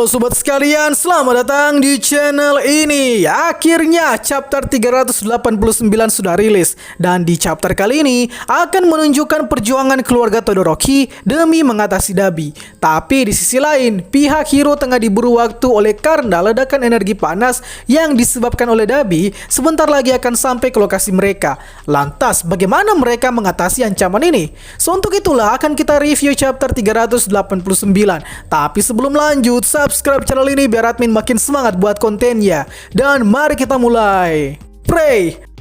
Halo sobat sekalian, selamat datang di channel ini. Akhirnya chapter 389 sudah rilis. Dan di chapter kali ini akan menunjukkan perjuangan keluarga Todoroki demi mengatasi Dabi. Tapi di sisi lain, pihak Hiro tengah diburu waktu oleh karena ledakan energi panas yang disebabkan oleh Dabi sebentar lagi akan sampai ke lokasi mereka. Lantas bagaimana mereka mengatasi ancaman ini? So untuk itulah akan kita review chapter 389. Tapi sebelum lanjut, subscribe channel ini biar admin makin semangat buat kontennya. Dan mari kita mulai. Pray.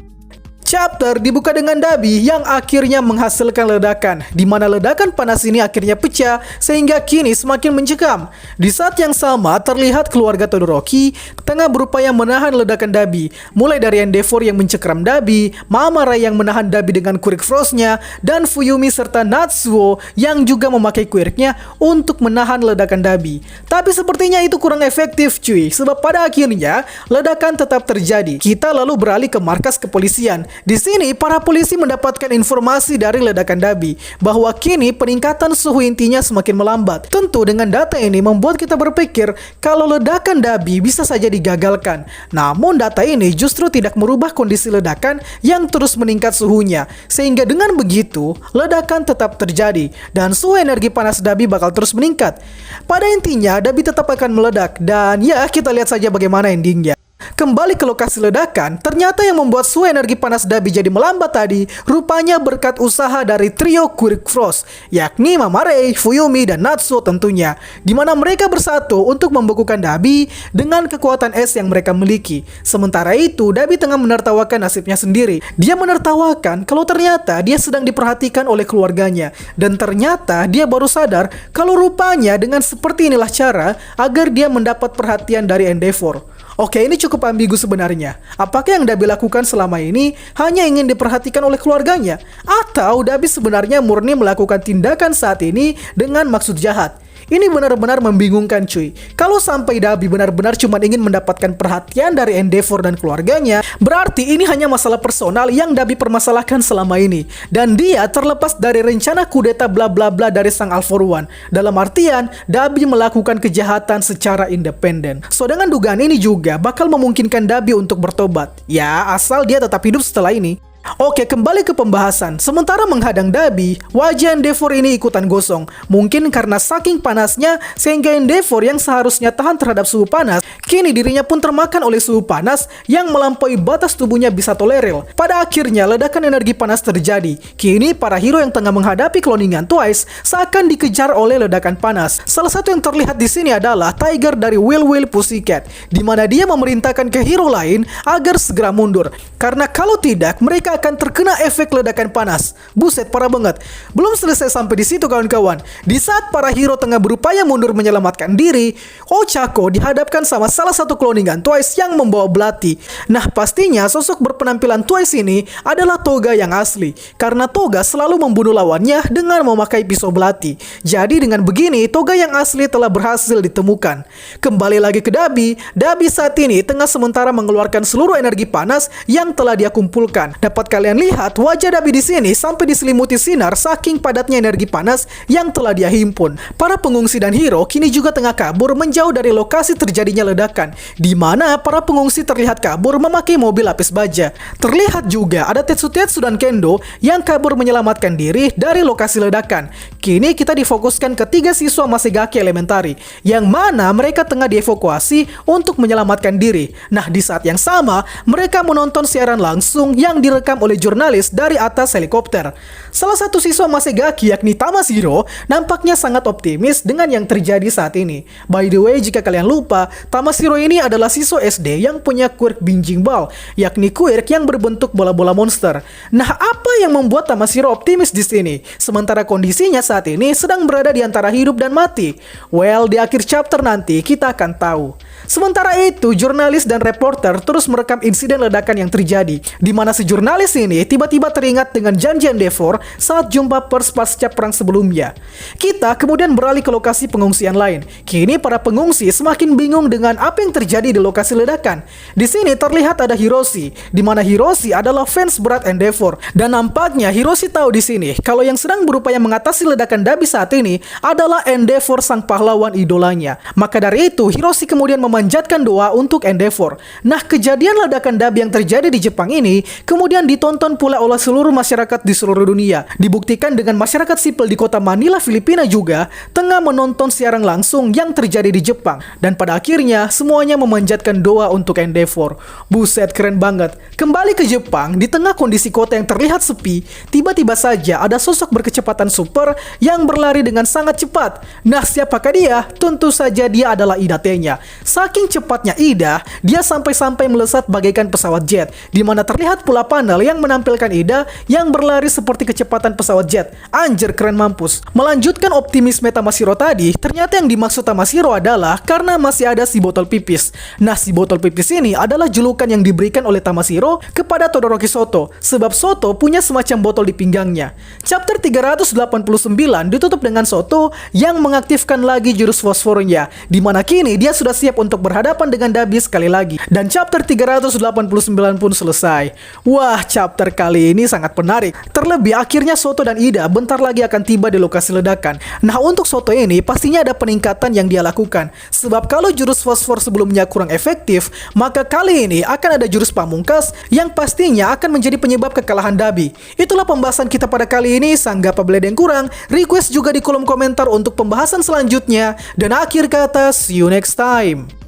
Chapter dibuka dengan Dabi yang akhirnya menghasilkan ledakan, di mana ledakan panas ini akhirnya pecah sehingga kini semakin mencekam. Di saat yang sama terlihat keluarga Todoroki tengah berupaya menahan ledakan Dabi, mulai dari Endeavor yang mencekram Dabi, Mamara yang menahan Dabi dengan Quirk Frost-nya, dan Fuyumi serta Natsuo yang juga memakai Quirk-nya untuk menahan ledakan Dabi. Tapi sepertinya itu kurang efektif cuy, sebab pada akhirnya ledakan tetap terjadi. Kita lalu beralih ke markas kepolisian. Di sini para polisi mendapatkan informasi dari ledakan Dabi bahwa kini peningkatan suhu intinya semakin melambat. Tentu dengan data ini membuat kita berpikir kalau ledakan Dabi bisa saja digagalkan. Namun data ini justru tidak merubah kondisi ledakan yang terus meningkat suhunya, sehingga dengan begitu ledakan tetap terjadi dan suhu energi panas Dabi bakal terus meningkat. Pada intinya Dabi tetap akan meledak dan ya kita lihat saja bagaimana endingnya. Kembali ke lokasi ledakan, ternyata yang membuat suhu energi panas Dabi jadi melambat tadi rupanya berkat usaha dari trio Quirk Frost, yakni Mamara, Fuyumi, dan Natsuo tentunya, di mana mereka bersatu untuk membekukan Dabi dengan kekuatan es yang mereka miliki. Sementara itu, Dabi tengah menertawakan nasibnya sendiri. Dia menertawakan kalau ternyata dia sedang diperhatikan oleh keluarganya, dan ternyata dia baru sadar kalau rupanya dengan seperti inilah cara agar dia mendapat perhatian dari Endeavor. Oke, ini cukup ambigu sebenarnya. Apakah yang Dabi lakukan selama ini hanya ingin diperhatikan oleh keluarganya? Atau Dabi sebenarnya murni melakukan tindakan saat ini dengan maksud jahat? Ini benar-benar membingungkan cuy. Kalau sampai Dabi benar-benar cuma ingin mendapatkan perhatian dari Endeavor dan keluarganya, berarti ini hanya masalah personal yang Dabi permasalahkan selama ini. Dan dia terlepas dari rencana kudeta bla bla bla dari sang All For One. Dalam artian, Dabi melakukan kejahatan secara independen. So dengan dugaan ini juga bakal memungkinkan Dabi untuk bertobat. Ya, asal dia tetap hidup setelah ini. Oke, kembali ke pembahasan. Sementara menghadang Dabi, wajah Endeavor ini ikutan gosong. Mungkin karena saking panasnya sehingga Endeavor yang seharusnya tahan terhadap suhu panas, kini dirinya pun termakan oleh suhu panas yang melampaui batas tubuhnya bisa toleril. Pada akhirnya ledakan energi panas terjadi. Kini para hero yang tengah menghadapi cloningan Twice seakan dikejar oleh ledakan panas. Salah satu yang terlihat di sini adalah Tiger dari Will Will Pussycat, di mana dia memerintahkan ke hero lain agar segera mundur. Karena kalau tidak, mereka akan terkena efek ledakan panas. Buset, parah banget. Belum selesai sampai di situ kawan-kawan. Di saat para hero tengah berupaya mundur menyelamatkan diri, Ochako dihadapkan sama salah satu cloningan Twice yang membawa belati. Nah, pastinya sosok berpenampilan Twice ini adalah Toga yang asli. Karena Toga selalu membunuh lawannya dengan memakai pisau belati. Jadi dengan begini, Toga yang asli telah berhasil ditemukan. Kembali lagi ke Dabi. Dabi saat ini tengah sementara mengeluarkan seluruh energi panas yang telah dia kumpulkan. Dapat kalian lihat wajah Dabi di sini sampai diselimuti sinar saking padatnya energi panas yang telah dia himpun. Para pengungsi dan hero kini juga tengah kabur menjauh dari lokasi terjadinya ledakan, di mana para pengungsi terlihat kabur memakai mobil lapis baja. Terlihat juga ada Tetsu dan Kendo yang kabur menyelamatkan diri dari lokasi ledakan. Kini kita difokuskan ke 3 siswa Masegaki Elementary, yang mana mereka tengah dievakuasi untuk menyelamatkan diri. Nah, di saat yang sama mereka menonton siaran langsung yang direkam oleh jurnalis dari atas helikopter. Salah satu siswa Masegaki yakni Tamashiro nampaknya sangat optimis dengan yang terjadi saat ini. By the way, jika kalian lupa, Tamashiro ini adalah siswa SD yang punya quirk Binjing Ball, yakni quirk yang berbentuk bola-bola monster. Nah, apa yang membuat Tamashiro optimis di sini? Sementara kondisinya saat ini sedang berada di antara hidup dan mati. Well, di akhir chapter nanti kita akan tahu. Sementara itu, jurnalis dan reporter terus merekam insiden ledakan yang terjadi, di mana si jurnalis Jurnalis ini tiba-tiba teringat dengan janji Endeavor saat jumpa pers pasca perang sebelumnya. Kita kemudian beralih ke lokasi pengungsian lain. Kini para pengungsi semakin bingung dengan apa yang terjadi di lokasi ledakan. Di sini terlihat ada Hiroshi, di mana Hiroshi adalah fans berat Endeavor, dan nampaknya Hiroshi tahu di sini kalau yang sedang berupaya mengatasi ledakan Dabi saat ini adalah Endeavor, sang pahlawan idolanya. Maka dari itu Hiroshi kemudian memanjatkan doa untuk Endeavor. Nah, kejadian ledakan Dabi yang terjadi di Jepang ini kemudian ditonton pula oleh seluruh masyarakat di seluruh dunia. Dibuktikan dengan masyarakat sipil di kota Manila, Filipina juga tengah menonton siaran langsung yang terjadi di Jepang. Dan pada akhirnya semuanya memanjatkan doa untuk Endeavor. Buset, keren banget. Kembali ke Jepang, di tengah kondisi kota yang terlihat sepi, tiba-tiba saja ada sosok berkecepatan super yang berlari dengan sangat cepat. Nah, siapakah dia? Tentu saja dia adalah Ida Tenya. Saking cepatnya Ida, dia sampai-sampai melesat bagaikan pesawat jet, di mana terlihat pula panel yang menampilkan Ida yang berlari seperti kecepatan pesawat jet. Anjir, keren mampus. Melanjutkan optimisme Tamashiro tadi, ternyata yang dimaksud Tamashiro adalah karena masih ada si botol pipis. Nah, si botol pipis ini adalah julukan yang diberikan oleh Tamashiro kepada Todoroki Soto, sebab Soto punya semacam botol di pinggangnya. Chapter 389 ditutup dengan Soto yang mengaktifkan lagi jurus fosfornya, di mana kini dia sudah siap untuk berhadapan dengan Dabi sekali lagi. Dan chapter 389 pun selesai. Wah, chapter kali ini sangat menarik. Terlebih akhirnya Soto dan Ida bentar lagi akan tiba di lokasi ledakan. Nah, untuk Soto ini pastinya ada peningkatan yang dia lakukan, sebab kalau jurus fosfor sebelumnya kurang efektif, maka kali ini akan ada jurus pamungkas yang pastinya akan menjadi penyebab kekalahan Dabi. Itulah pembahasan kita pada kali ini. Sanggap apabila ada yang kurang, request juga di kolom komentar untuk pembahasan selanjutnya. Dan akhir kata, see you next time.